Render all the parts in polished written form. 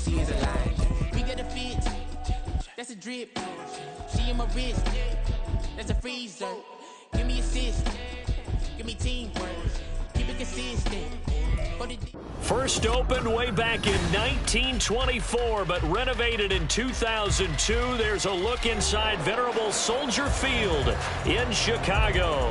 pussy is a lie. We get a fit, that's a drip. She in my wrist, that's a freezer. Give me assist, give me teamwork. Keep it consistent. First opened way back in 1924, but renovated in 2002. There's a look inside venerable Soldier Field in Chicago.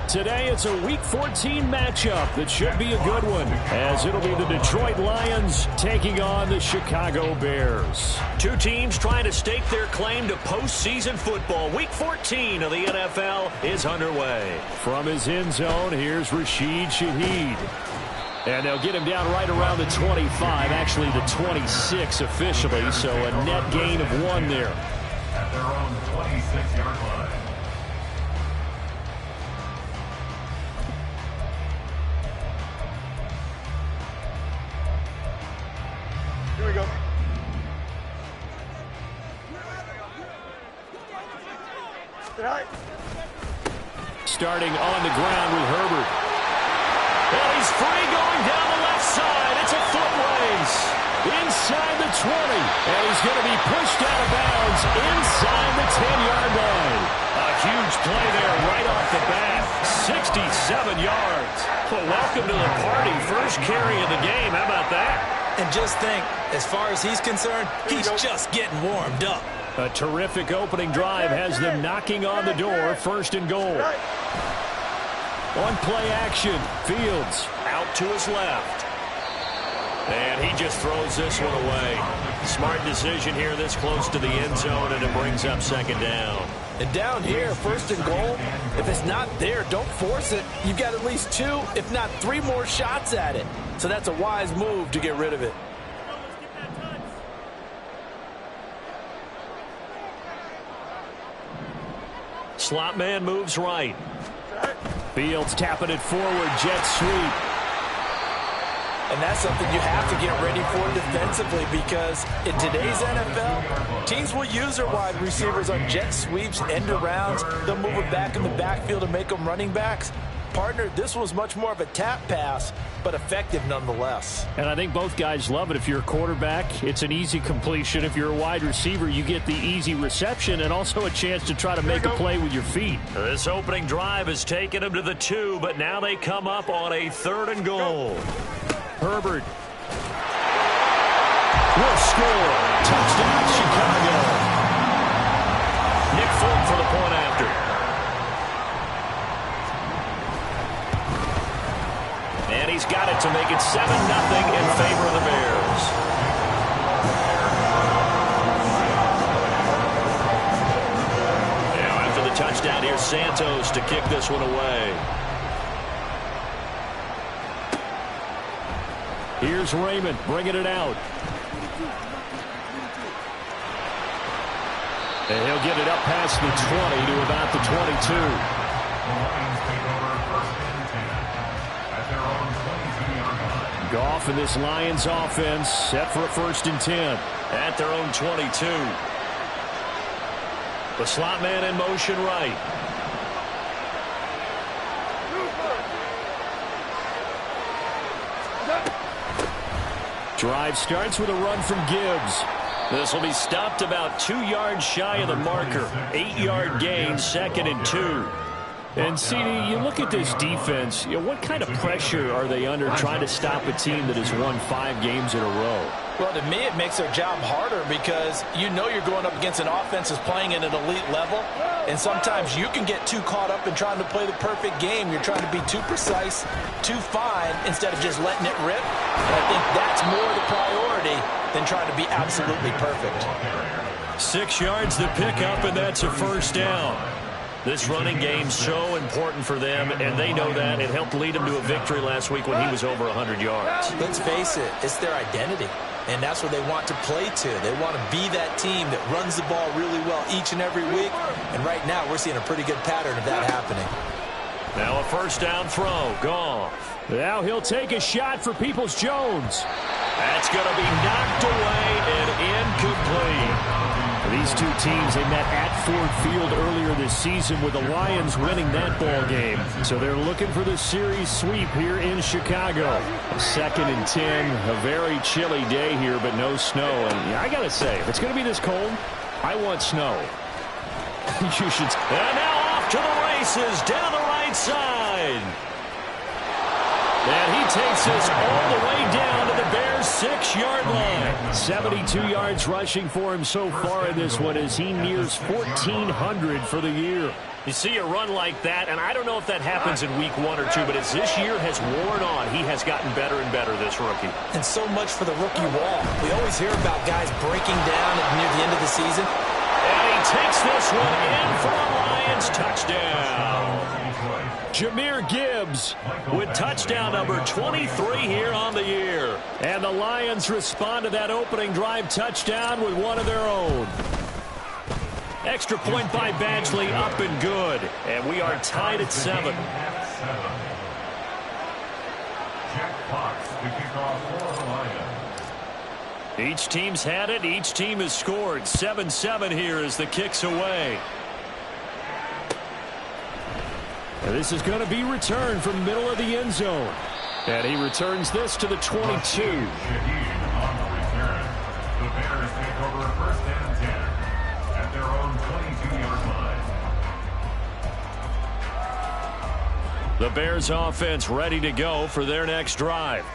Today it's a Week 14 matchup that should be a good one, as it'll be the Detroit Lions taking on the Chicago Bears. Two teams trying to stake their claim to postseason football. Week 14 of the NFL is underway. From his end zone, here's Rashid Shaheed. And they'll get him down right around the 25, actually the 26 officially, so a net gain of 1 there. At their own 26-yard line. Here we go. Starting on the ground with Herbert. And he's free going down the left side. It's a foot race. Inside the 20. And he's going to be pushed out of bounds inside the 10-yard line. A huge play there right off the bat. 67 yards. Well, welcome to the party. First carry of the game. How about that? And just think, as far as he's concerned, he's just getting warmed up. A terrific opening drive has them knocking on the door. First and goal. On play action, Fields out to his left. And he just throws this one away. Smart decision here this close to the end zone, and it brings up second down. And down here, first and goal, if it's not there, don't force it. You've got at least 2, if not 3 more shots at it. So that's a wise move to get rid of it. Slot man moves right. Fields tapping it forward, jet sweep. And that's something you have to get ready for defensively, because in today's NFL, teams will use their wide receivers on jet sweeps, end arounds. They'll move it back in the backfield and make them running backs. Partner, this was much more of a tap pass, but effective nonetheless. And I think both guys love it. If you're a quarterback, it's an easy completion. If you're a wide receiver, you get the easy reception and also a chance to try to make a play with your feet. This opening drive has taken them to the 2, but now they come up on a 3rd and goal. Herbert will score. Touchdown, Chicago. Nick Folk for the point after. And he's got it to make it 7-0 in favor of the Bears. Now after the touchdown, here's Santos to kick this one away. Here's Raymond bringing it out. And he'll get it up past the 20 to about the 22. Goff and this Lions offense set for a 1st and 10 at their own 22. The slot man in motion right. Drive starts with a run from Gibbs. This will be stopped about 2 yards shy of the marker. 8-yard gain, 2nd and 2. And, CD, you look at this defense, what kind of pressure are they under trying to stop a team that has won 5 games in a row? Well, to me, it makes their job harder, because you know you're going up against an offense that's playing at an elite level, and sometimes you can get too caught up in trying to play the perfect game. You're trying to be too precise, too fine, instead of just letting it rip. And I think that's more the priority than trying to be absolutely perfect. 6 yards to pick up, and that's a first down. This running game's so important for them, and they know that. It helped lead them to a victory last week when he was over 100 yards. Let's face it, it's their identity, and that's what they want to play to. They want to be that team that runs the ball really well each and every week, and right now we're seeing a pretty good pattern of that happening. Now a first down throw. Goff. Now he'll take a shot for Peoples-Jones. That's going to be knocked away and incomplete. The These two teams, they met at Ford Field earlier this season with the Lions winning that ball game. So they're looking for the series sweep here in Chicago. 2nd and 10, a very chilly day here, but no snow. And I got to say, if it's going to be this cold, I want snow. You should. And now off to the races down the right side. And he takes us all the way down to the Bears' 6-yard line. 72 yards rushing for him so far in this one as he nears 1,400 for the year. You see a run like that, and I don't know if that happens in week 1 or 2, but as this year has worn on, he has gotten better and better, this rookie. And so much for the rookie wall. We always hear about guys breaking down near the end of the season. And he takes this one in for a Lions touchdown. Jahmyr Gibbs with touchdown number 23 here on the year. And the Lions respond to that opening drive touchdown with one of their own. Extra point by Badgley, up and good. And we are tied at 7. Each team's had it. Each team has scored. 7-7 here as the kick's away. And this is going to be returned from middle of the end zone. And he returns this to the 22. On the return. The Bears take over 1st and 10 at their own 22-yard line. The Bears offense ready to go for their next drive.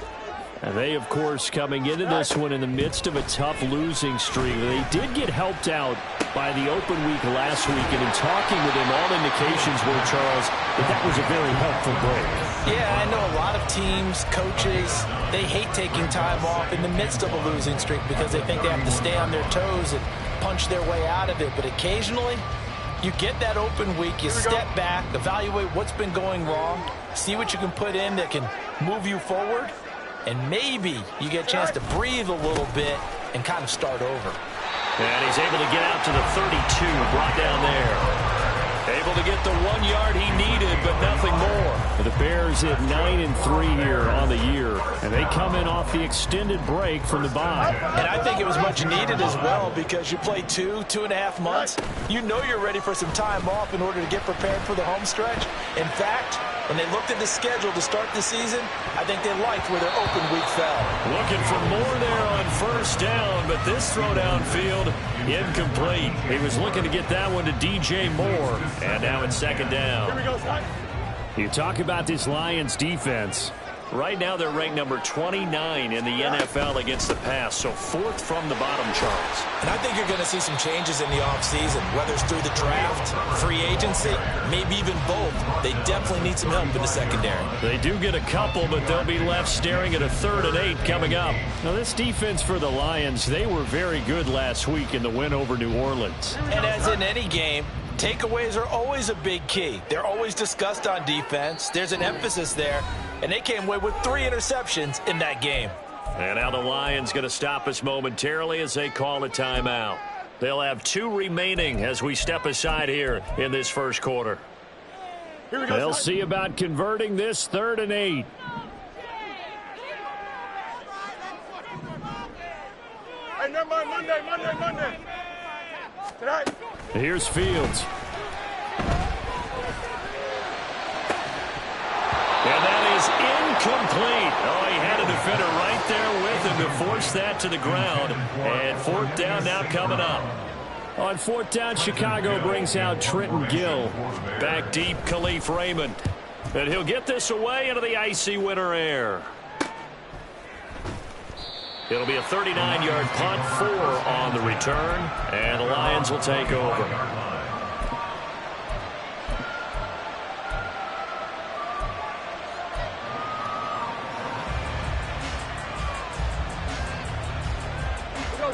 And they, of course, coming into this one in the midst of a tough losing streak. They did get helped out by the open week last week, and in talking with him, all indications were, Charles, that was a very helpful break. Yeah, I know a lot of teams, coaches, they hate taking time off in the midst of a losing streak because they think they have to stay on their toes and punch their way out of it. But occasionally, you get that open week, you step back, evaluate what's been going wrong, see what you can put in that can move you forward, and maybe you get a chance to breathe a little bit and kind of start over. And he's able to get out to the 32, brought down there. Able to get the 1 yard he needed, but nothing more. The Bears at 9-3 here on the year, and they come in off the extended break from the bye. And I think it was much needed as well because you play 2.5 months. You know you're ready for some time off in order to get prepared for the home stretch. In fact, when they looked at the schedule to start the season, I think they liked where their open week fell. Looking for more there on 1st down, but this throw downfield incomplete. He was looking to get that one to DJ Moore, and now it's 2nd down. Here we go, son. You talk about this Lions defense. Right now they're ranked number 29 in the NFL against the pass, so 4th from the bottom, Charles. And I think you're going to see some changes in the offseason, whether it's through the draft, free agency, maybe even both. They definitely need some help in the secondary. They do get a couple, but they'll be left staring at a 3rd and 8 coming up. Now, this defense for the Lions, they were very good last week in the win over New Orleans. And as in any game, takeaways are always a big key. They're always discussed on defense. There's an emphasis there. And they came away with 3 interceptions in that game. And now the Lions going to stop us momentarily as they call a timeout. They'll have 2 remaining as we step aside here in this 1st quarter. Here we go, They'll son. see about converting this 3rd and 8. Hey, never mind, Monday. Tonight. Here's Fields. And that is incomplete. Oh, he had a defender right there with him to force that to the ground. And 4th down now coming up. On 4th down, Chicago brings out Trenton Gill. Back deep, Khalif Raymond. And he'll get this away into the icy winter air. It'll be a 39-yard punt, 4 on the return. And the Lions will take over.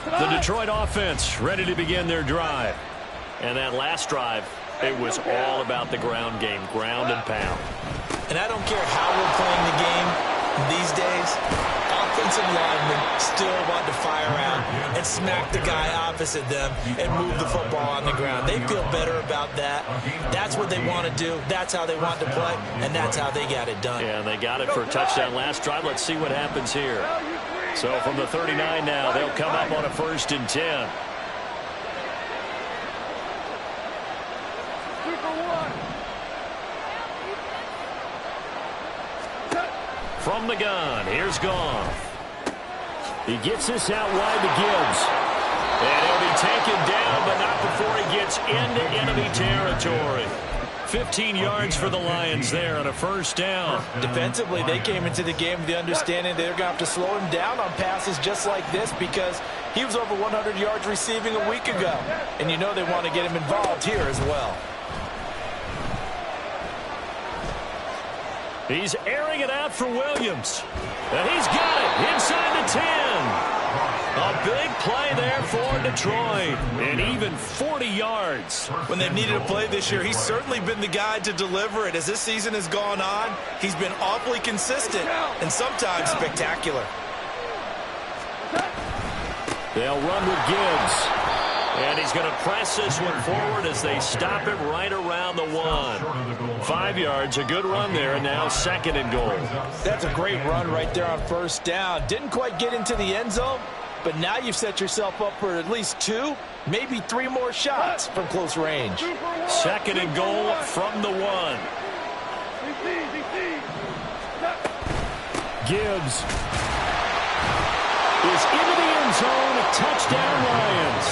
The Detroit offense ready to begin their drive. And that last drive, it was all about the ground game, ground and pound. And I don't care how we're playing the game these days, offensive linemen still want to fire out and smack the guy opposite them and move the football on the ground. They feel better about that. That's what they want to do. That's how they want to play, and that's how they got it done. Yeah, and they got it for a touchdown last drive. Let's see what happens here. So from the 39 now, they'll come up on a 1st and 10. From the gun, here's Goff. He gets this out wide to Gibbs. And he'll be taken down, but not before he gets into enemy territory. 15 yards for the Lions there on a first down. Defensively, they came into the game with the understanding they're going to have to slow him down on passes just like this because he was over 100 yards receiving a week ago. And you know they want to get him involved here as well. He's airing it out for Williams. And he's got it inside the 10. A big play there for Detroit. And even 40 yards. When they've needed a play this year, he's certainly been the guy to deliver it. As this season has gone on, he's been awfully consistent and sometimes spectacular. They'll run with Gibbs. And he's going to press this one forward as they stop it right around the 1. 5 yards, a good run there, and now 2nd and goal. That's a great run right there on first down. Didn't quite get into the end zone, but now you've set yourself up for at least 2, maybe 3 more shots from close range. 2nd and goal from the 1. Gibbs is into the end zone. A touchdown, Lions.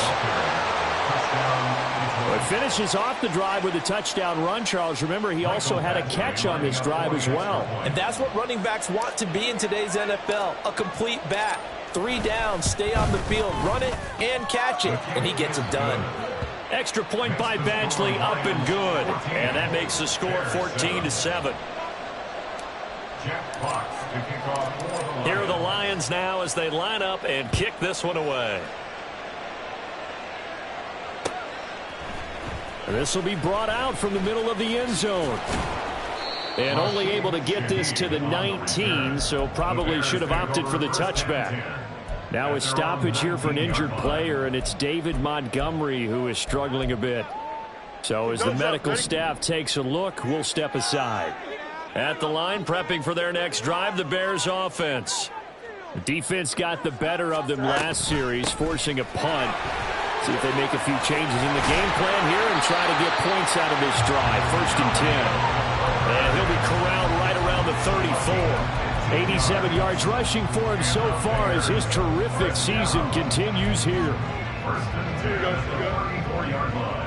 It finishes off the drive with a touchdown run, Charles. Remember, he also had a catch on this drive as well. And that's what running backs want to be in today's NFL, a complete back. 3 downs, stay on the field, run it, and catch it, and he gets it done. Extra point by Badgley, up and good. And that makes the score 14-7. Here are the Lions now as they line up and kick this one away. And this will be brought out from the middle of the end zone. And only able to get this to the 19, so probably should have opted for the touchback. Now a stoppage here for an injured player, and it's David Montgomery who is struggling a bit. So as the medical staff takes a look, we'll step aside. At the line, prepping for their next drive, the Bears offense. The defense got the better of them last series, forcing a punt. See if they make a few changes in the game plan here and try to get points out of this drive. 1st and 10. And he'll be corralled right around the 34. 87 yards rushing for him so far as his terrific season continues here. 1st and 10, 34-yard line.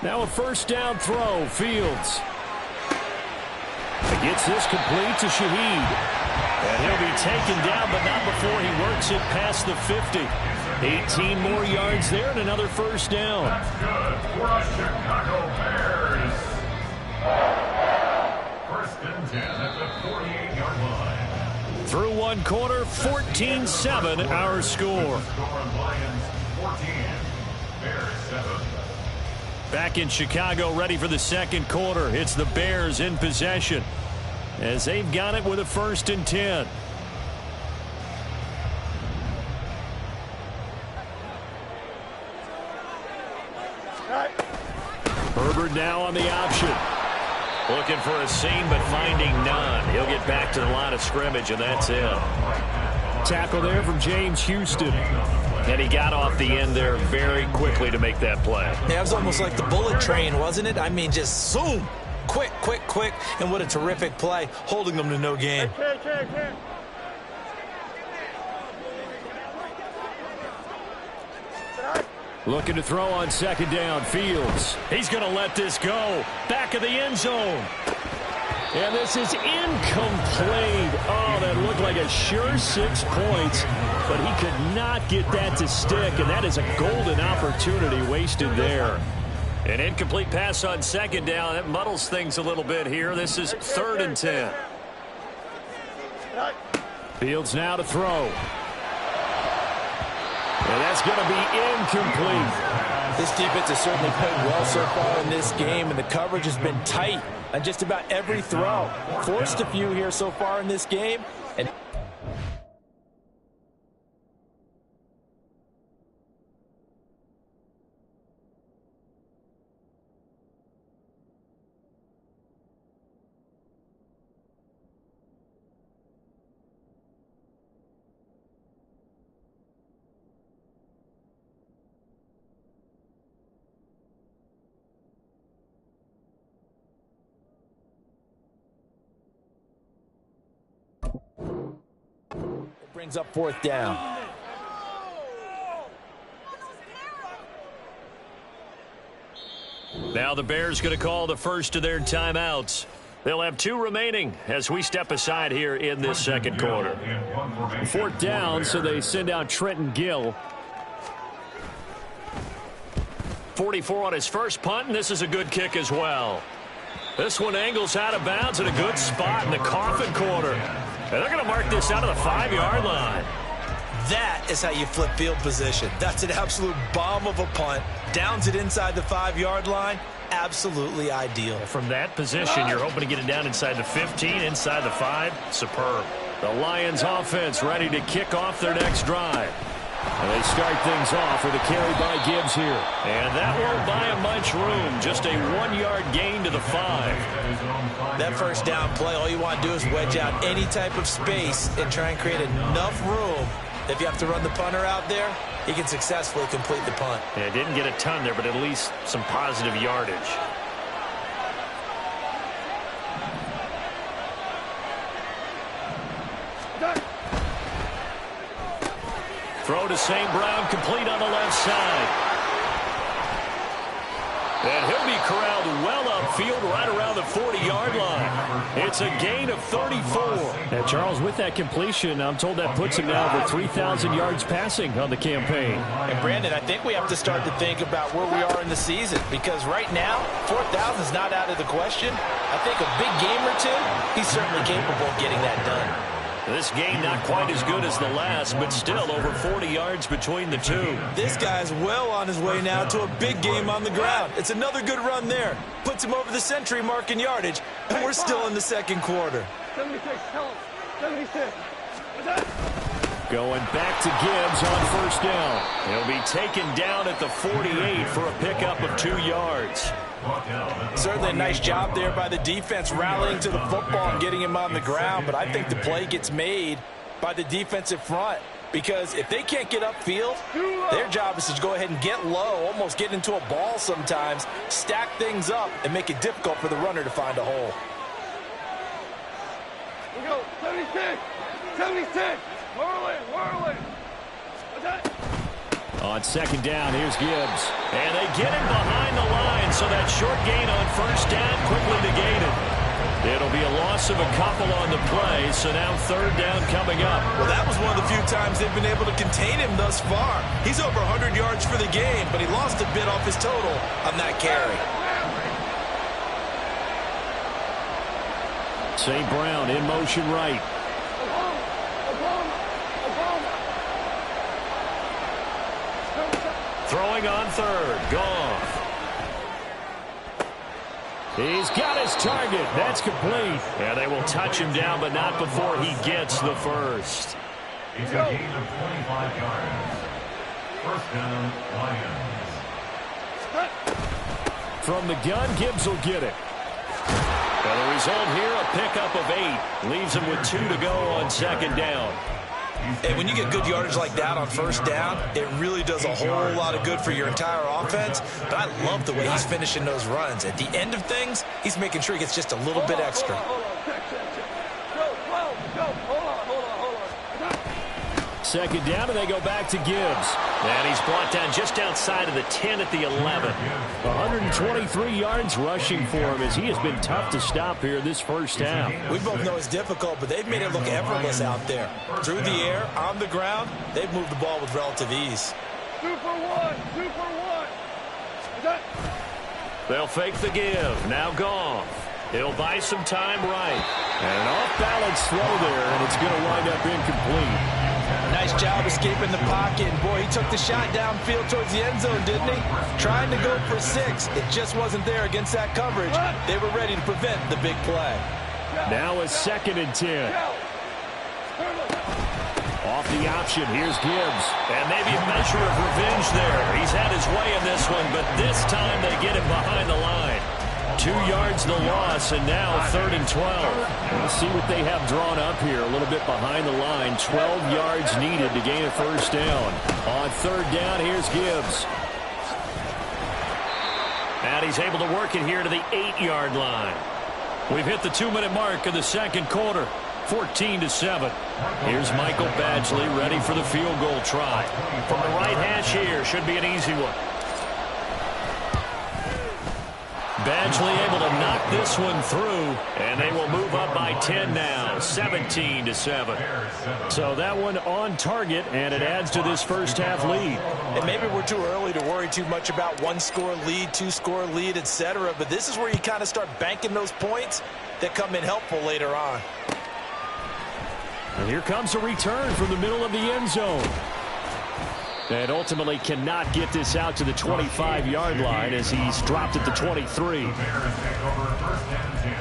Now a first down throw. Fields. He gets this complete to Shaheed. And he'll be taken down, but not before he works it past the 50. 18 more yards there and another first down. That's good for the Chicago Bears. 1st and 10 at the 48-yard line. Through one quarter, 14-7 our score. Lions 14, Bears 7. Back in Chicago, ready for the second quarter. It's the Bears in possession as they've got it with a 1st and 10. Herbert now on the option. Looking for a seam, but finding none. He'll get back to the line of scrimmage, and that's it. Tackle there from James Houston. And he got off the end there very quickly to make that play. Yeah, it was almost like the bullet train, wasn't it? I mean, just zoom. Quick, quick, quick. And what a terrific play, holding them to no gain. Looking to throw on 2nd down. Fields. He's going to let this go. Back of the end zone. And this is incomplete. Oh, that looked like a sure 6 points. But he could not get that to stick. And that is a golden opportunity wasted there. An incomplete pass on 2nd down. That muddles things a little bit here. This is 3rd and 10. Fields now to throw. And that's going to be incomplete. This defense has certainly played well so far in this game, and the coverage has been tight on just about every throw. Forced a few here so far in this game. And Brings up 4th down. Now the Bears going to call the first of their timeouts. They'll have 2 remaining as we step aside here in this second quarter. 4th down, so they send out Trenton Gill. 44 on his first punt, and this is a good kick as well. This one angles out of bounds at a good spot in the coffin corner. And they're going to mark this out of the 5-yard line. That is how you flip field position. That's an absolute bomb of a punt. Downs it inside the 5-yard line. Absolutely ideal. From that position, you're hoping to get it down inside the 15, inside the 5. Superb. The Lions offense ready to kick off their next drive. And they start things off with a carry by Gibbs here. And that won't buy him much room. Just a 1-yard gain to the 5. That first down play, all you want to do is wedge out any type of space and try and create enough room. If you have to run the punter out there, he can successfully complete the punt. Yeah, didn't get a ton there, but at least some positive yardage. Throw to St. Brown, complete on the left side. And he'll be corralled well upfield right around the 40-yard line. It's a gain of 34. And Charles, with that completion, I'm told that puts him now over 3,000 yards passing on the campaign. And Brandon, I think we have to start to think about where we are in the season, because right now, 4,000 is not out of the question. I think a big game or 2, he's certainly capable of getting that done. This game not quite as good as the last, but still over 40 yards between the 2. This guy's well on his way now to a big game on the ground. It's another good run there. Puts him over the century mark in yardage, and we're still in the second quarter. 76, tell him. 76. Going back to Gibbs on first down. He'll be taken down at the 48 for a pickup of 2 yards. Certainly a nice job there by the defense rallying to the football and getting him on the ground, but I think the play gets made by the defensive front, because if they can't get upfield, their job is to go ahead and get low, almost get into a ball sometimes, stack things up, and make it difficult for the runner to find a hole. We go, 76, 76, whirling. On second down, here's Gibbs. And they get him behind the line, so that short gain on first down quickly negated. It'll be a loss of a couple on the play, so now 3rd down coming up. Well, that was one of the few times they've been able to contain him thus far. He's over 100 yards for the game, but he lost a bit off his total on that carry. St. Brown in motion right. Throwing on 3rd, Goff. He's got his target. That's complete. Yeah, they will touch him down, but not before he gets the first. It's a gain of 25 yards. First down, Lions. From the gun, Gibbs will get it. And the result here, a pickup of 8. Leaves him with 2 to go on second down. And when you get good yardage like that on first down, it really does a whole lot of good for your entire offense. But I love the way he's finishing those runs. At the end of things, he's making sure he gets just a little bit extra. Second down, and they go back to Gibbs. And he's brought down just outside of the 10 at the 11. 123 yards rushing for him, as he has been tough to stop here this first half. We both know it's difficult, but they've made it look effortless out there. Through the air, on the ground, they've moved the ball with relative ease. 2 for 1, 2 for 1. They'll fake the give. Now Goff. He'll buy some time right. And an off-balance throw there, and it's going to wind up incomplete. Nice job escaping the pocket. And boy, he took the shot downfield towards the end zone, didn't he? Trying to go for 6. It just wasn't there against that coverage. They were ready to prevent the big play. Now a 2nd and 10. Off the option, here's Gibbs. And maybe a measure of revenge there. He's had his way in this one, but this time they get him behind the line. 2 yards the loss, and now 3rd and 12. Let's see what they have drawn up here. A little bit behind the line. 12 yards needed to gain a first down. On 3rd down, here's Gibbs. And he's able to work it here to the 8-yard line. We've hit the 2-minute mark of the second quarter. 14-7. Here's Michael Badgley ready for the field goal try. From the right hash here, should be an easy one. Badgley able to knock this one through, and they will move up by 10 now, 17-7. So that one on target, and it adds to this first half lead. And maybe we're too early to worry too much about one-score lead, two-score lead, etc. But this is where you kind of start banking those points that come in helpful later on. And here comes a return from the middle of the end zone. And ultimately cannot get this out to the 25-yard line as he's dropped at the 23. The Bears take over first and 10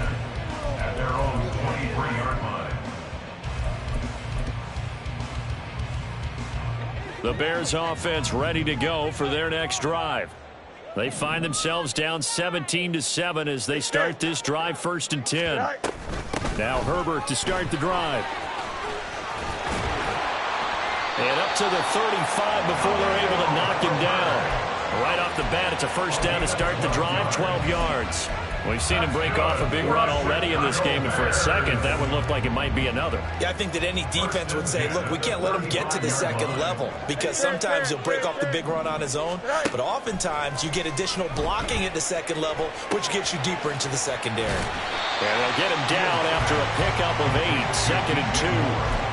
at their own 23-yard line. The Bears offense ready to go for their next drive. They find themselves down 17-7 as they start this drive 1st and 10. Now Herbert to start the drive. And up to the 35 before they're able to knock him down. Right off the bat, it's a first down to start the drive, 12 yards. We've seen him break off a big run already in this game, and for a second, that one looked like it might be another. Yeah, I think that any defense would say, look, we can't let him get to the second level because sometimes he'll break off the big run on his own, but oftentimes you get additional blocking at the second level, which gets you deeper into the secondary. And they'll get him down after a pickup of 8, 2nd and 2.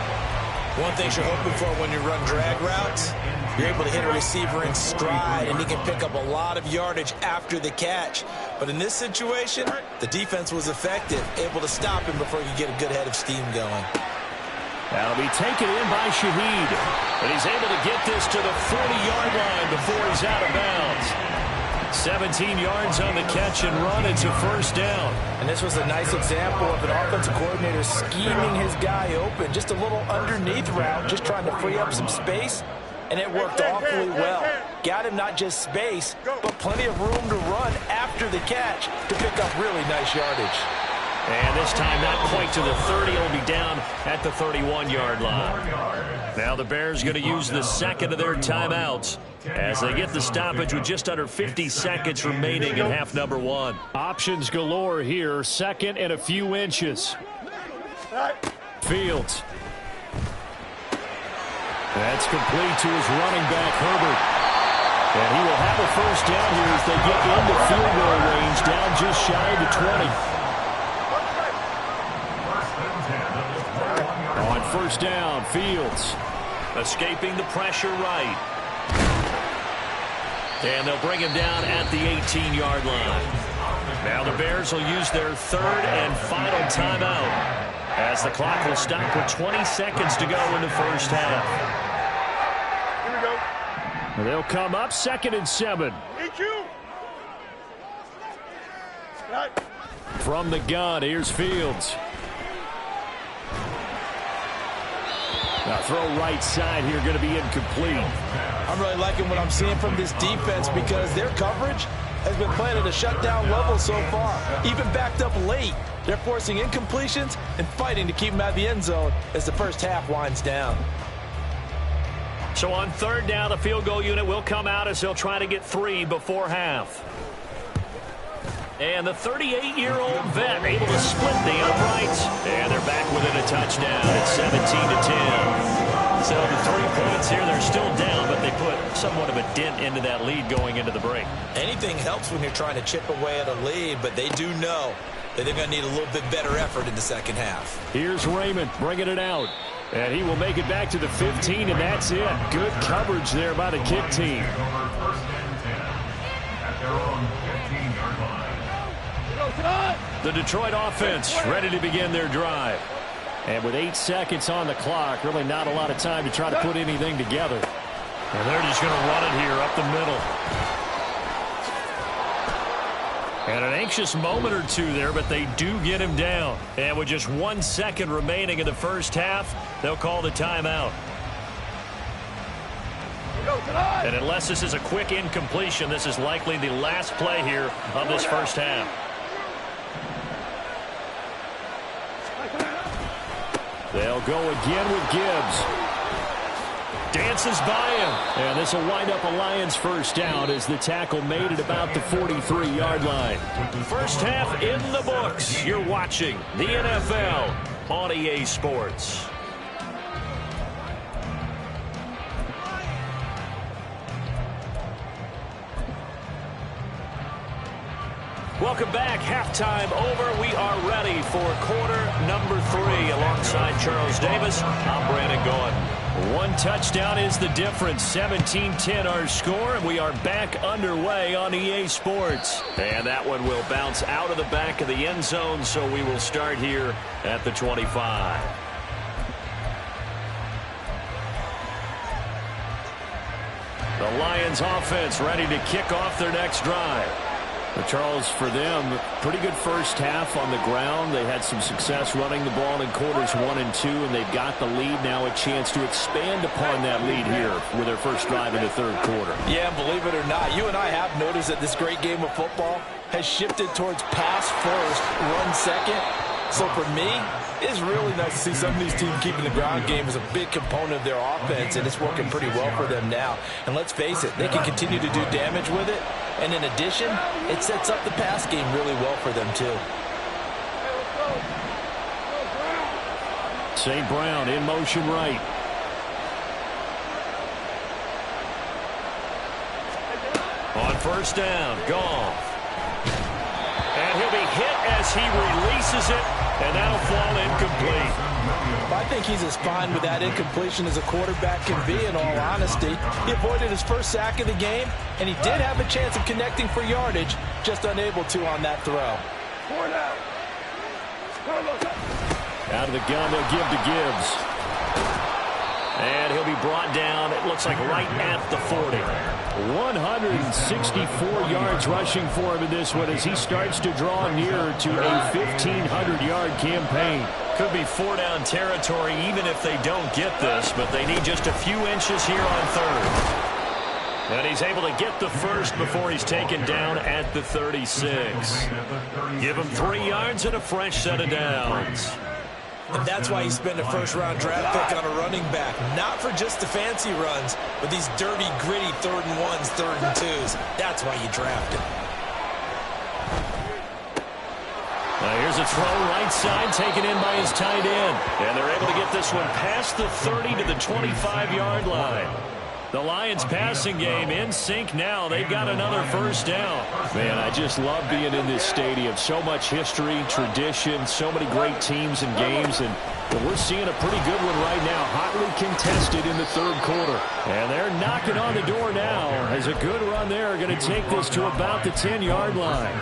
One thing you're hoping for when you run drag routes, you're able to hit a receiver in stride, and he can pick up a lot of yardage after the catch. But in this situation, the defense was effective, able to stop him before you get a good head of steam going. That'll be taken in by Shaheed. And he's able to get this to the 40-yard line before he's out of bounds. 17 yards on the catch and run. It's a first down. And this was a nice example of an offensive coordinator scheming his guy open. Just a little underneath route, just trying to free up some space. And it worked awfully well. Got him not just space, but plenty of room to run after the catch to pick up really nice yardage. And this time not quite to the 30. It'll be down at the 31-yard line. Now the Bears going to use the second of their timeouts as they get the stoppage with just under 50 seconds remaining in half number 1. Options galore here. Second and a few inches. Fields. That's complete to his running back, Herbert. And he will have a first down here as they get into field goal range, down just shy of the 20. On first down, Fields escaping the pressure right. And they'll bring him down at the 18-yard line. Now the Bears will use their third and final timeout as the clock will stop with 20 seconds to go in the first half. Here we go. They'll come up 2nd and 7. EQ. Right. From the gun, here's Fields. Now throw right side here, going to be incomplete. I'm really liking what I'm seeing from this defense because their coverage has been playing at a shutdown level so far. Even backed up late, they're forcing incompletions and fighting to keep them out of the end zone as the first half winds down. So on third down, the field goal unit will come out as they'll try to get 3 before half. And the 38-year-old vet able to split the uprights. And they're back within a touchdown at 17-10. So the 3 points here, they're still down, but they put somewhat of a dent into that lead going into the break. Anything helps when you're trying to chip away at a lead, but they do know that they're going to need a little bit better effort in the second half. Here's Raymond bringing it out. And he will make it back to the 15, and that's it. Good coverage there by the kick team. First and 10 at their own 15-yard line. The Detroit offense ready to begin their drive. And with 8 seconds on the clock, really not a lot of time to try to put anything together. And they're just going to run it here up the middle. And an anxious moment or two there, but they do get him down. And with just 1 second remaining in the first half, they'll call the timeout. And unless this is a quick incompletion, this is likely the last play here of this first half. They'll go again with Gibbs. Dances by him. And this will wind up a Lions first down as the tackle made at about the 43-yard line. First half in the books. You're watching the NFL on EA Sports. Welcome back. Halftime over. We are ready for quarter number 3. Alongside Charles Davis, I'm Brandon Gaudin. One touchdown is the difference. 17-10 our score, and we are back underway on EA Sports. And that one will bounce out of the back of the end zone, so we will start here at the 25. The Lions offense ready to kick off their next drive. But Charles, for them, pretty good first half on the ground. They had some success running the ball in quarters 1 and 2, and they've got the lead now, a chance to expand upon that lead here with their first drive in the third quarter. Yeah, and believe it or not, you and I have noticed that this great game of football has shifted towards pass first, run second. So for me, it's really nice to see some of these teams keeping the ground game as a big component of their offense, and it's working pretty well for them now. And let's face it, they can continue to do damage with it. And in addition, it sets up the pass game really well for them, too. St. Brown in motion right. On first down, Goff. And he'll be hit as he releases it, and that'll fall incomplete. I think he's as fine with that incompletion as a quarterback can be, in all honesty. He avoided his first sack of the game, and he did have a chance of connecting for yardage, just unable to on that throw. Out of the gun, they'll give to Gibbs. And he'll be brought down, it looks like right at the 40. 164 yards rushing for him in this one as he starts to draw nearer to a 1,500-yard campaign. Could be 4-down territory even if they don't get this, but they need just a few inches here on third. And he's able to get the first before he's taken down at the 36. Give him 3 yards and a fresh set of downs. And that's why you spend a first-round draft pick on a running back. Not for just the fancy runs, but these dirty, gritty 3rd and 1s, 3rd and 2s. That's why you draft him. Now here's a throw right side taken in by his tight end. And they're able to get this one past the 30 to the 25-yard line. The Lions passing game in sync now. They've got another first down. Man, I just love being in this stadium. So much history, tradition, so many great teams and games. And we're seeing a pretty good one right now. Hotly contested in the third quarter. And they're knocking on the door now. As a good run there, going to take this to about the 10-yard line.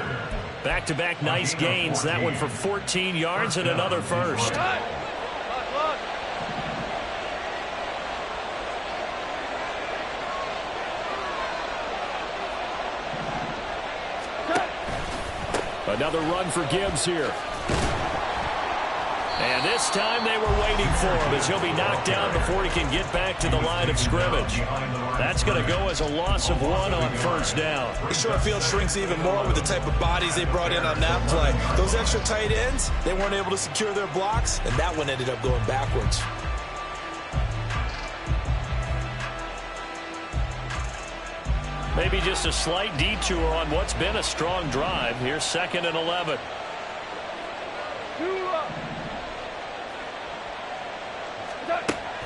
Back-to-back nice gains. That one for 14 yards and another first. Another run for Gibbs here. And this time they were waiting for him as he'll be knocked down before he can get back to the line of scrimmage. That's going to go as a loss of 1 on first down. The short field shrinks even more with the type of bodies they brought in on that play. Those extra tight ends, they weren't able to secure their blocks, and that one ended up going backwards. Maybe just a slight detour on what's been a strong drive. Here's 2nd and 11.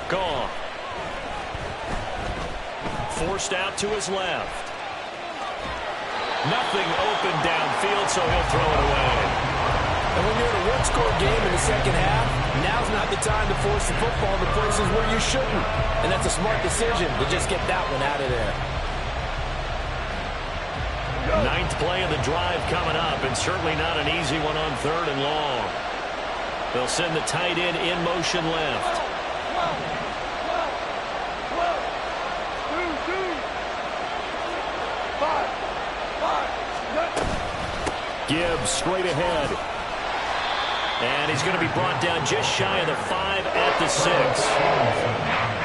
Gone. Forced out to his left. Nothing open downfield, so he'll throw it away. And when you're in a one-score game in the second half, now's not the time to force the football to places where you shouldn't. And that's a smart decision to just get that one out of there. 9th play of the drive coming up, and certainly not an easy one on 3rd and long. They'll send the tight end in motion left. Gibbs straight ahead. And he's going to be brought down just shy of the 5 at the 6.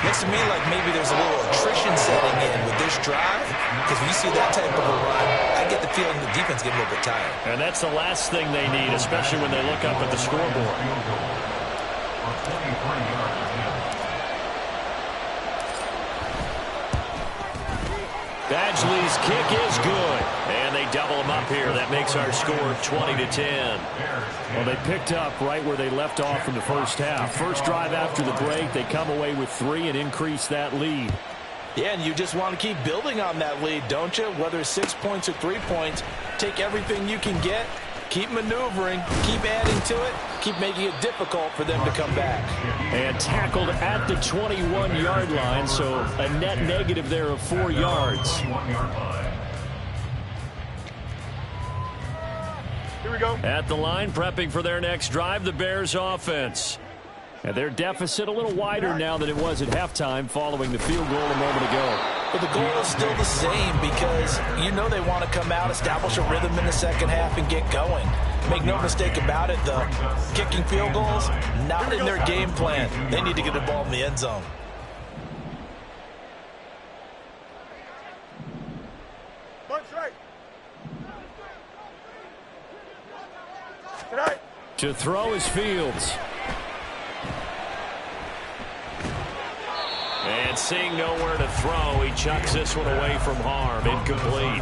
Looks to me like maybe there's a little attrition setting in with this drive, because when you see that type of a run, I get the feeling the defense getting a little bit tired. And that's the last thing they need, especially when they look up at the scoreboard. Badgley's kick is good. And they double him up here. That makes our score 20-10. Well, they picked up right where they left off in the first half. First drive after the break, they come away with 3 and increase that lead. Yeah, and you just want to keep building on that lead, don't you? Whether it's 6 points or 3 points, take everything you can get, keep maneuvering, keep adding to it, keep making it difficult for them to come back. And tackled at the 21-yard line, so a net negative there of 4 yards. Here we go. At the line, prepping for their next drive, the Bears offense. And their deficit a little wider now than it was at halftime following the field goal a moment ago. But the goal is still the same because you know they want to come out, establish a rhythm in the second half, and get going. Make no mistake about it, the kicking field goals, not in their game plan. They need to get the ball in the end zone. Punch right. Tonight. To throw is Fields. And seeing nowhere to throw, he chucks this one away from harm. Incomplete.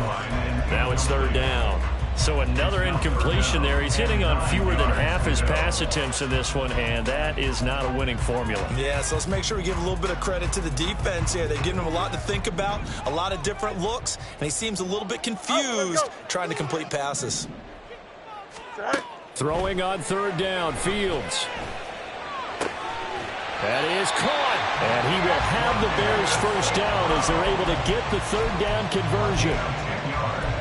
Now it's third down. So another incompletion there. He's hitting on fewer than half his pass attempts in this one, and that is not a winning formula. Yeah, so let's make sure we give a little bit of credit to the defense here. They've given him a lot to think about, a lot of different looks, and he seems a little bit confused trying to complete passes. Throwing on third down, Fields. That is caught. And he will have the Bears first down as they're able to get the third down conversion.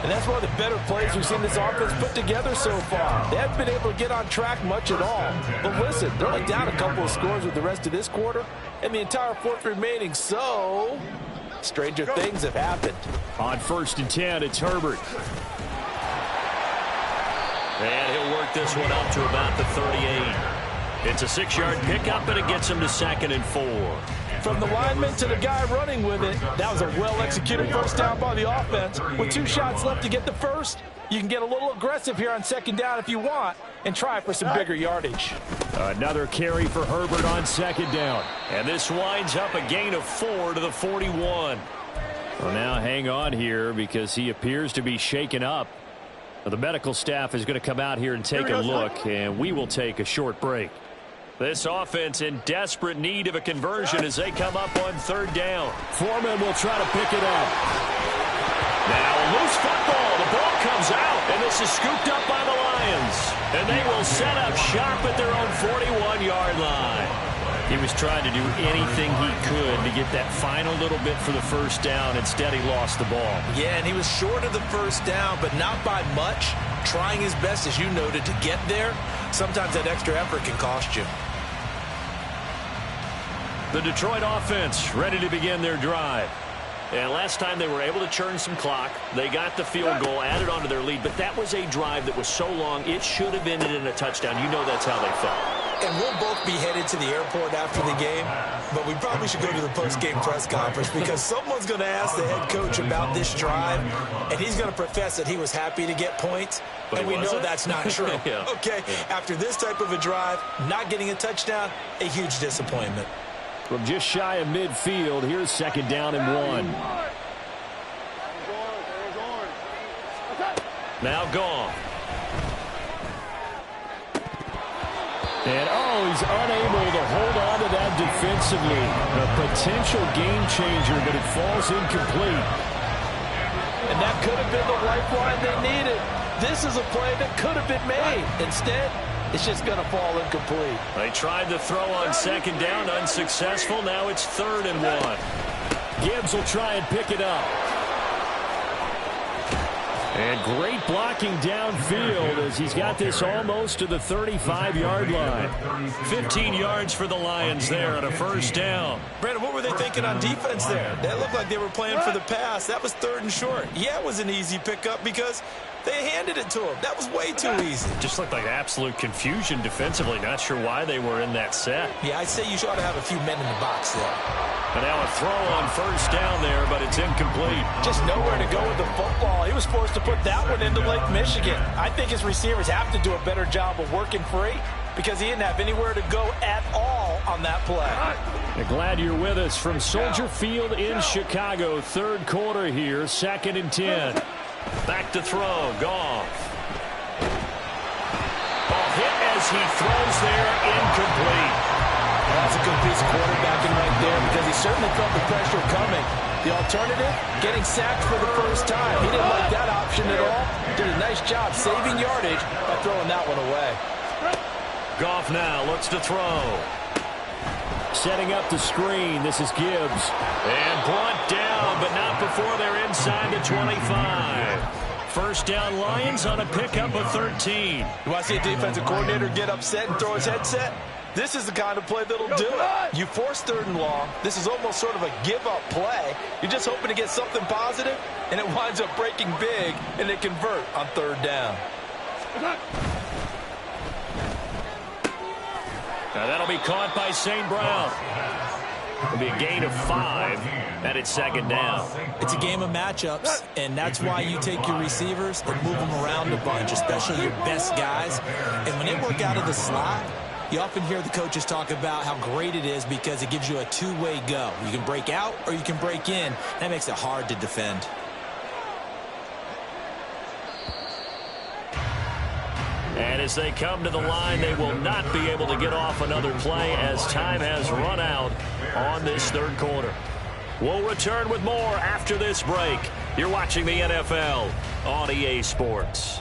And that's one of the better plays we've seen this offense put together so far. They haven't been able to get on track much at all. But listen, they're only down a couple of scores with the rest of this quarter and the entire fourth remaining. So, stranger things have happened. On 1st and 10, it's Herbert. And he'll work this one up to about the 38. It's a 6-yard pickup, and it gets him to 2nd and 4. From the lineman to the guy running with it, that was a well-executed first down by the offense. With 2 shots left to get the first, you can get a little aggressive here on 2nd down if you want and try for some bigger yardage. Another carry for Herbert on 2nd down. And this winds up a gain of 4 to the 41. Well, now hang on here because he appears to be shaken up. Well, the medical staff is going to come out here and take a look, and we will take a short break. This offense in desperate need of a conversion as they come up on 3rd down. Foreman will try to pick it up. Now a loose football. The ball comes out, and this is scooped up by the Lions. And they will set up shop at their own 41-yard line. He was trying to do anything he could to get that final little bit for the first down. Instead, he lost the ball. Yeah, and he was short of the first down, but not by much. Trying his best, as you noted, to get there. Sometimes that extra effort can cost you. The Detroit offense ready to begin their drive. And last time they were able to churn some clock. They got the field goal, added on to their lead. But that was a drive that was so long, it should have ended in a touchdown. You know that's how they felt. And we'll both be headed to the airport after the game, but we probably should go to the post-game press conference because someone's going to ask the head coach about this drive, and he's going to profess that he was happy to get points, and we know that's not true. Yeah. Okay, after this type of a drive, not getting a touchdown, a huge disappointment. From just shy of midfield, here's 2nd down and 1. Now gone. And, he's unable to hold on to that defensively. A potential game changer, but it falls incomplete. And that could have been the lifeline they needed. This is a play that could have been made. Instead, it's just going to fall incomplete. They tried to throw on 2nd down, unsuccessful. Now it's 3rd and 1. Gibbs will try and pick it up. And great blocking downfield as he's got this almost to the 35-yard line. 15 yards for the Lions there on a first down. Brandon, what were they thinking on defense there? That looked like they were playing for the pass. That was 3rd and short. Yeah, it was an easy pickup because they handed it to him. That was way too easy. Just looked like absolute confusion defensively. Not sure why they were in that set. Yeah, I'd say you ought to have a few men in the box there. And now a throw on 1st down there, but it's incomplete. Just nowhere to go with the football. He was forced to put that one into Lake Michigan. I think his receivers have to do a better job of working free because he didn't have anywhere to go at all on that play. Glad you're with us from Soldier Field in Chicago. Third quarter here, 2nd and 10. Back to throw, Goff. Ball hit as he throws there, incomplete. That's a good piece of quarterbacking right there because he certainly felt the pressure coming. The alternative, getting sacked for the first time. He didn't like that option at all. Did a nice job saving yardage by throwing that one away. Goff now looks to throw. Setting up the screen. This is Gibbs. And brought down, but not before they're inside the 25. First down Lions on a pickup of 13. You want to see a defensive coordinator get upset and throw his headset? This is the kind of play that'll do it. You force 3rd and long. This is almost sort of a give-up play. You're just hoping to get something positive, and it winds up breaking big, and they convert on 3rd down. Now that'll be caught by St. Brown. It'll be a gain of 5, and it's 2nd down. It's a game of matchups, and that's why you take your receivers and move them around a bunch, especially your best guys. And when they work out of the slot, you often hear the coaches talk about how great it is because it gives you a two-way go. You can break out or you can break in. That makes it hard to defend. And as they come to the line, they will not be able to get off another play as time has run out on this 3rd quarter. We'll return with more after this break. You're watching the NFL on EA Sports.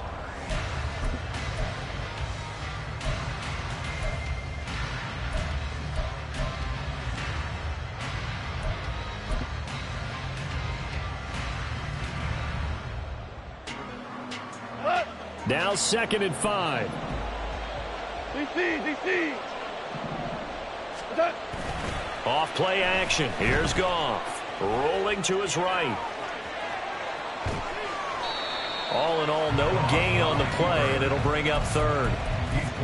Now 2nd and 5. DC. Off play action. Here's Goff. Rolling to his right. All in all, no gain on the play, and it'll bring up 3rd.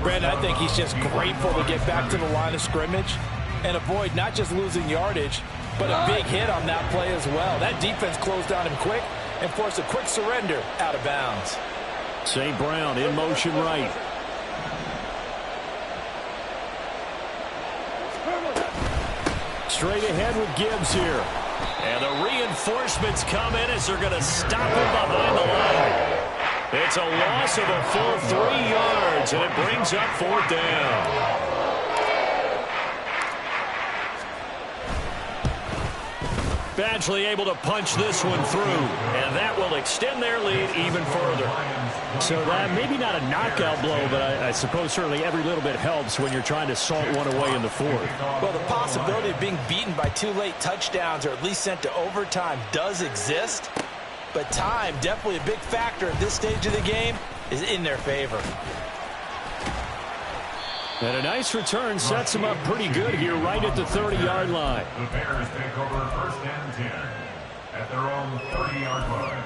Brandon, I think he's just grateful to get back to the line of scrimmage and avoid not just losing yardage, but a big hit on that play as well. That defense closed on him quick and forced a quick surrender out of bounds. St. Brown in motion right. Straight ahead with Gibbs here. And the reinforcements come in as they're going to stop him behind the line. It's a loss of a full 3 yards, and it brings up 4th down. Badgley able to punch this one through, and that will extend their lead even further. So that maybe not a knockout blow, but I suppose certainly every little bit helps when you're trying to salt one away in the 4th. Well, the possibility of being beaten by 2 late touchdowns or at least sent to overtime does exist, but time, definitely a big factor at this stage of the game, is in their favor. And a nice return sets them up pretty good here right at the 30-yard line. The Bears take over 1st and 10 at their own 30-yard line.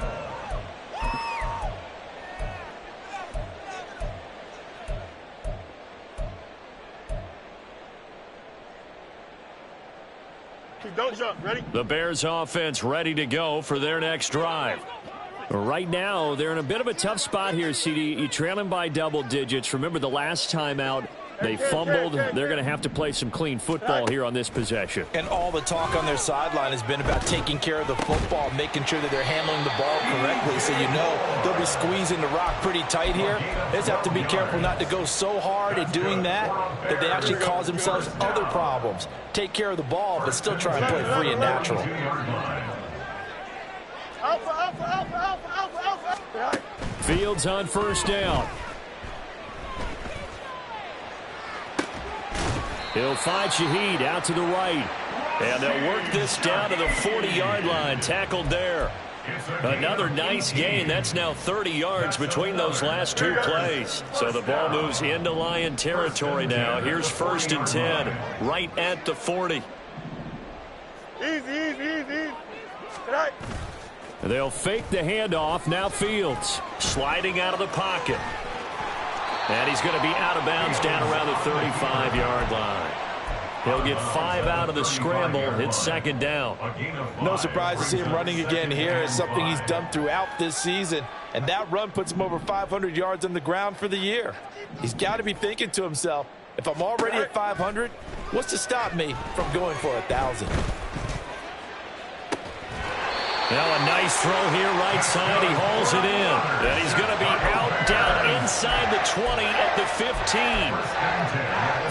Don't jump. Ready? The Bears offense ready to go for their next drive. Right now, they're in a bit of a tough spot here, CD. You trail them by double digits. Remember the last time out, they fumbled. They're going to have to play some clean football here on this possession. And all the talk on their sideline has been about taking care of the football, making sure that they're handling the ball correctly. So you know they'll be squeezing the rock pretty tight here. They just have to be careful not to go so hard at doing that that they actually cause themselves other problems. Take care of the ball, but still try and play free and natural. Fields on 1st down. He'll find Shaheed out to the right. And they'll work this down to the 40-yard line. Tackled there. Another nice gain. That's now 30 yards between those last 2 plays. So the ball moves into Lion territory now. Here's 1st and 10, right at the 40. Easy. They'll fake the handoff. Now Fields sliding out of the pocket. And he's going to be out of bounds down around the 35-yard line. He'll get 5 out of the scramble. It's 2nd down. No surprise to see him running again here. It's something he's done throughout this season. And that run puts him over 500 yards on the ground for the year. He's got to be thinking to himself, if I'm already at 500, What's to stop me from going for 1,000? Now a nice throw here right side. He hauls it in. And he's going to be out down inside the 20 at the 15.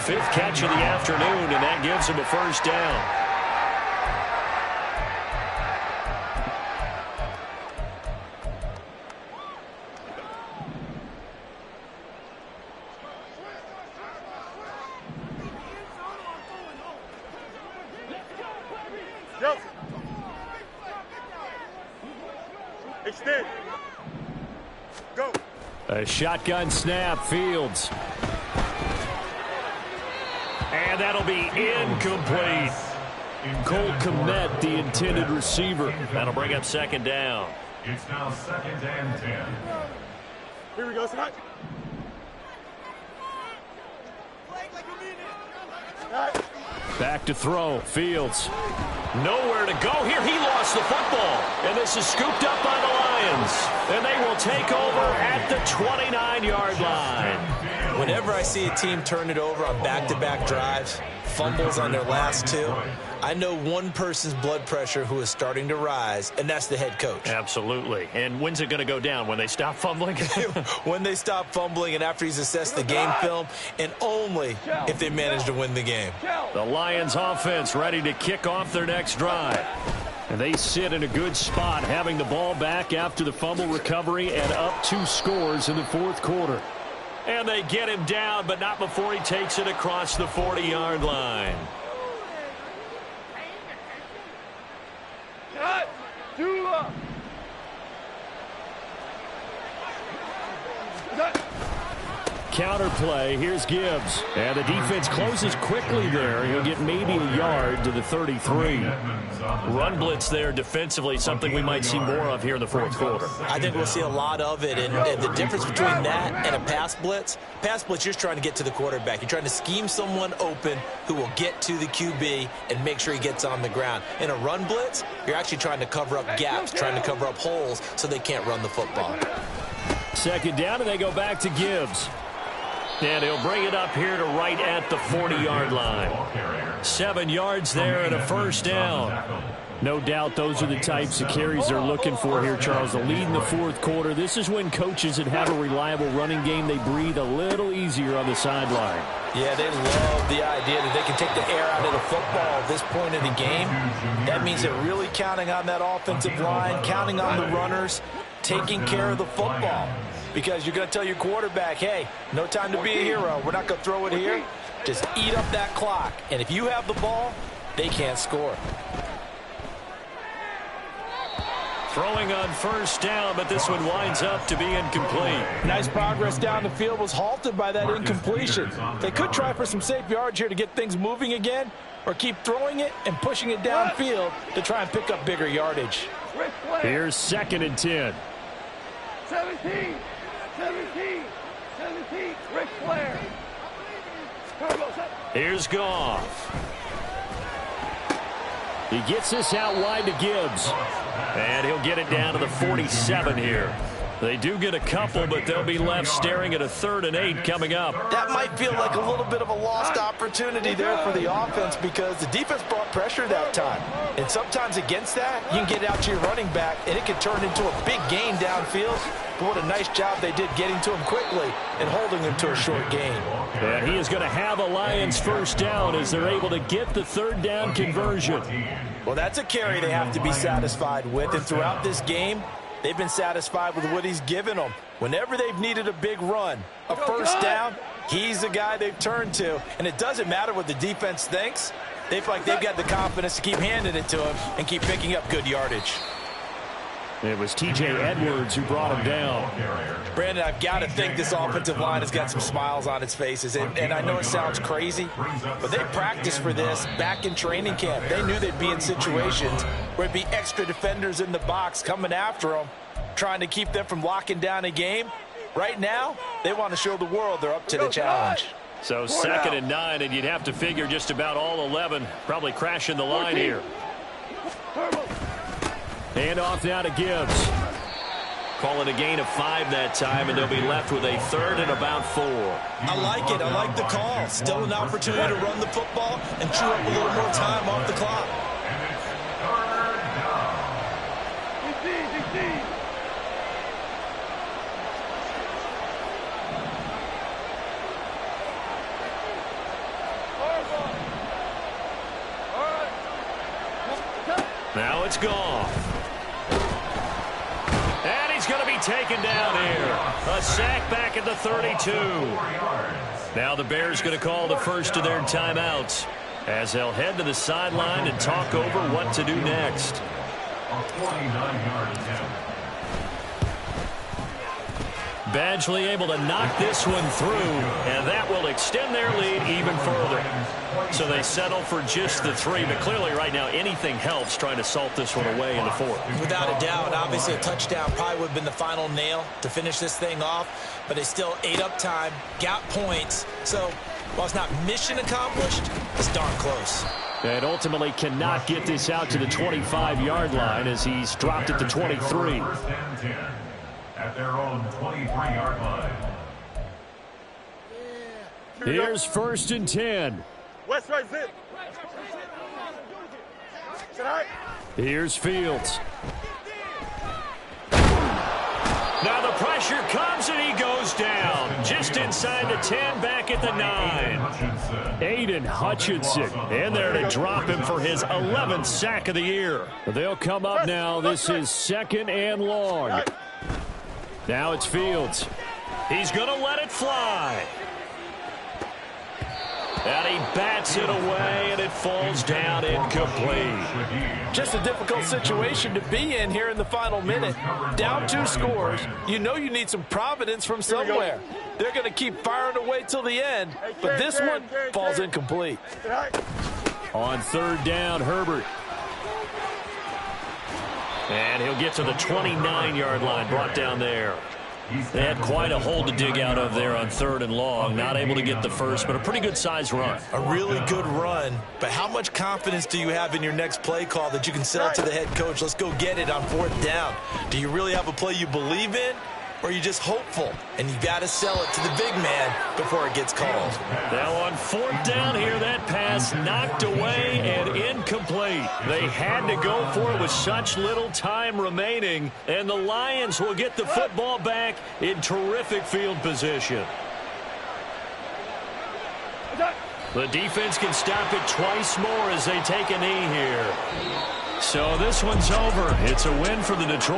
Fifth catch of the afternoon, and that gives him a first down. Extend. Go. A shotgun snap, Fields. And that'll be incomplete. Cole Kmet, the intended receiver. That'll bring up second down. It's now 2nd and 10. Here we go, Scott. Back to throw, Fields. Nowhere to go here. He lost the football. And this is scooped up by the Lions. And they will take over at the 29-yard line. Whenever I see a team turn it over on back-to-back drives, fumbles on their last two, I know one person's blood pressure who is starting to rise, and that's the head coach. Absolutely. And when's it going to go down? When they stop fumbling? When they stop fumbling and after he's assessed the game film, and only if they manage to win the game. The Lions offense ready to kick off their next drive. And they sit in a good spot, having the ball back after the fumble recovery and up 2 scores in the fourth quarter. And they get him down, but not before he takes it across the 40-yard line. Cut. Dula. Counter play. Here's Gibbs. And the defense closes quickly there. He'll get maybe a yard to the 33. Run blitz there defensively, something we might see more of here in the fourth quarter. I think we'll see a lot of it. And the difference between that and a pass blitz, you're just trying to get to the quarterback. You're trying to scheme someone open who will get to the QB and make sure he gets on the ground. In a run blitz, you're actually trying to cover up gaps, trying to cover up holes so they can't run the football. Second down, and they go back to Gibbs. And he'll bring it up here to right at the 40-yard line. 7 yards there and a first down. No doubt those are the types of carries they're looking for here, Charles. The lead in the fourth quarter. This is when coaches that have a reliable running game, they breathe a little easier on the sideline. Yeah, they love the idea that they can take the air out of the football at this point in the game. That means they're really counting on that offensive line, counting on the runners, taking care of the football. Because you're going to tell your quarterback, hey, no time to be a hero. We're not going to throw it here. Just eat up that clock. And if you have the ball, they can't score. Throwing on first down, but this one winds up to be incomplete. Nice progress down the field, was halted by that incompletion. They could try for some safe yards here to get things moving again, or keep throwing it and pushing it downfield to try and pick up bigger yardage. Here's 2nd and 10. 17, Ric Flair. Here's Goff. He gets this out wide to Gibbs. And he'll get it down to the 47 here. They do get a couple, but they'll be left staring at a 3rd and 8 coming up. That might feel like a little bit of a lost opportunity there for the offense because the defense brought pressure that time. And sometimes against that, you can get out to your running back, and it can turn into a big gain downfield. But what a nice job they did getting to him quickly and holding him to a short gain. And he is going to have a Lions first down as they're able to get the 3rd down conversion. Well, that's a carry they have to be satisfied with. And throughout this game, they've been satisfied with what he's given them. Whenever they've needed a big run, a first down, he's the guy they've turned to. And it doesn't matter what the defense thinks. They feel like they've got the confidence to keep handing it to him and keep picking up good yardage. It was T.J. Edwards who brought him down. Brandon, I've got to think this offensive line has got some smiles on its faces. And I know it sounds crazy, but they practiced for this back in training camp. They knew they'd be in situations where it'd be extra defenders in the box coming after them, trying to keep them from locking down a game. Right now, they want to show the world they're up to the challenge. So 2nd and 9, and you'd have to figure just about all 11 probably crashing the line here. Hand off now to Gibbs. Call it a gain of 5 that time, and they'll be left with a 3rd and about 4. I like it. I like the call. Still an opportunity to run the football and chew up a little more time off the clock. And it's third down. DC. Now it's gone. And he's going to be taken down here. A sack back at the 32. Now the Bears going to call the first of their timeouts as they'll head to the sideline and talk over what to do next. A 49-yard attempt. Badgley able to knock this one through, and that will extend their lead even further. So they settle for just the 3, but clearly right now anything helps trying to salt this one away in the 4th. Without a doubt, obviously a touchdown probably would have been the final nail to finish this thing off, but they still ate up time, got points. So while it's not mission accomplished, it's darn close. And ultimately cannot get this out to the 25-yard line as he's dropped it to 23. First and 10 at their own 23-yard line. Here's 1st and 10. West right zip. Here's Fields. Now the pressure comes and he goes down. Just inside the 10, back at the 9. Aiden Hutchinson in there to drop him for his 11th sack of the year. They'll come up now. This is 2nd and long. Now it's Fields. He's going to let it fly. And he bats it away, and it falls down incomplete. Just a difficult situation to be in here in the final minute. Down 2 scores. You know you need some providence from somewhere. They're going to keep firing away till the end, but this one falls incomplete. On 3rd down, Herbert. And he'll get to the 29-yard line, brought down there. They had quite a hole to dig out of there on 3rd and long. Not able to get the first, but a pretty good-sized run. A really good run, but how much confidence do you have in your next play call that you can sell to the head coach? Let's go get it on 4th down. Do you really have a play you believe in, or are you just hopeful? And you got to sell it to the big man before it gets called. Now on 4th down here, that pass knocked away and incomplete. They had to go for it with such little time remaining, and the Lions will get the football back in terrific field position. The defense can stop it twice more as they take a knee here. So this one's over. It's a win for the Detroit